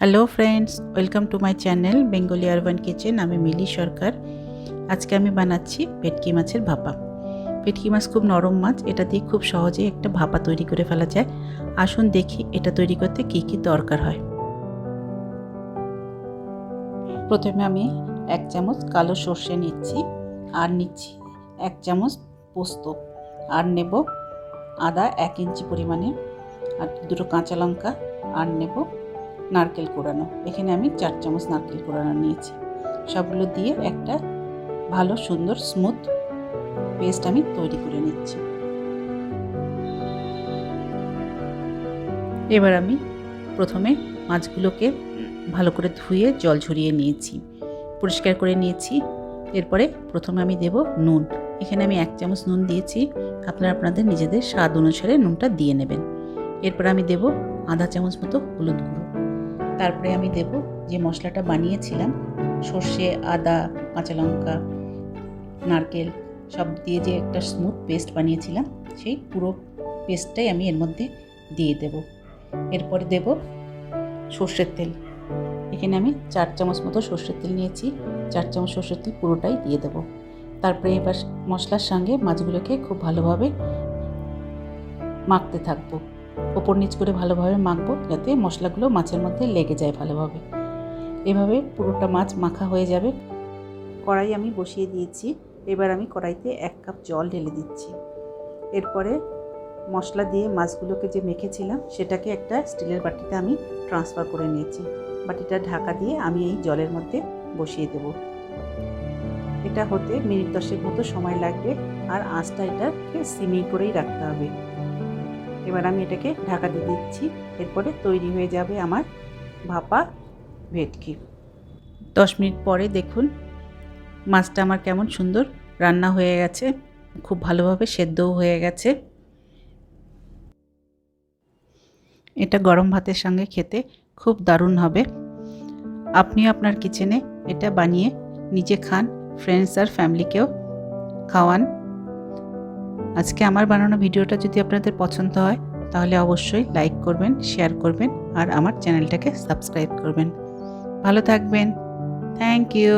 Hello friends, welcome to my channel Bengali urban kitchen. আমি মিলি সরকার। আজকে আমি বানাচ্ছি ভেটকি মাছের ভাপা। ভেটকি মাছ খুব নরম মাছ, এটা দিয়ে খুব সহজেই একটা ভাপা তৈরি করে ফেলা যায়। আসুন দেখি এটা তৈরি করতে কী কী দরকার হয়। প্রথমে আমি 1 চামচ কালো সর্ষে নিচ্ছি, আর নিচ্ছি 1 চামচ পোস্ত, আর নেব আদা 1 ইঞ্চি পরিমাণে, আর দুটো কাঁচা লঙ্কা, আর নেব নারকেল কোড়ানো। এখানে আমি 4 চামচ নারকেল কোড়ানো নিয়েছি। সবগুলো দিয়ে একটা ভালো সুন্দর স্মুথ পেস্ট আমি তৈরি করে নিচ্ছি। এবার আমি প্রথমে মাছগুলোকে ভালো করে ধুয়ে জল ঝরিয়ে নিয়েছি, পরিষ্কার করে নিয়েছি। এরপরে প্রথমে আমি দেব নুন। এখানে আমি 1 চামচ নুন দিয়েছি, আপনারা আপনাদের নিজেদের স্বাদ অনুসারে নুনটা দিয়ে নেবেন। এরপর আমি দেব আধা চামচ মতো হলুদ গুঁড়ো। তারপরে আমি দেব যে মশলাটা বানিয়েছিলাম, সর্ষে, আদা, কাঁচা লঙ্কা, নারকেল সব দিয়ে যে একটা স্মুথ পেস্ট বানিয়েছিলাম, সেই পুরো পেস্টটাই আমি এর মধ্যে দিয়ে দেব। এরপরে দেব সর্ষের তেল। এখানে আমি 4 চামচ মতো সর্ষের তেল নিয়েছি। 4 চামচ সর্ষের তেল পুরোটাই দিয়ে দেব। তারপরে এবার মশলার সঙ্গে মাছগুলোকে খুব ভালোভাবে মাখতে থাকবো। ওপর নিচ করে ভালোভাবে মাখবো, যাতে মশলাগুলো মাছের মধ্যে লেগে যায় ভালোভাবে। এভাবে পুরোটা মাছ মাখা হয়ে যাবে। কড়াই আমি বসিয়ে দিয়েছি। এবার আমি কড়াইতে 1 কাপ জল ঢেলে দিচ্ছি। এরপরে মশলা দিয়ে মাছগুলোকে যে মেখেছিলাম সেটাকে একটা স্টিলের বাটিতে আমি ট্রান্সফার করে নিয়েছি। বাটিটা ঢাকা দিয়ে আমি এই জলের মধ্যে বসিয়ে দেব। এটা হতে মিনিট 10 মতো সময় লাগবে, আর আঁচটা এটাকে সিমে করেই রাখতে হবে। এবার আমি এটাকে ঢাকা দিয়ে দিচ্ছি। এরপরে তৈরি হয়ে যাবে আমার ভাপা ভেটকি। 10 মিনিট পরে দেখুন মাছটা আমার কেমন সুন্দর রান্না হয়ে গেছে, খুব ভালোভাবে সেদ্ধও হয়ে গেছে। এটা গরম ভাতের সঙ্গে খেতে খুব দারুণ হবে। আপনিও আপনার কিচেনে এটা বানিয়ে নিজে খান, ফ্রেন্ডস আর ফ্যামিলিকেও খাওয়ান। আজকে আমার বানানো ভিডিওটা যদি আপনাদের পছন্দ হয় তাহলে অবশ্যই লাইক করবেন, শেয়ার করবেন, আর আমার চ্যানেলটাকে সাবস্ক্রাইব করবেন। ভালো থাকবেন। Thank you.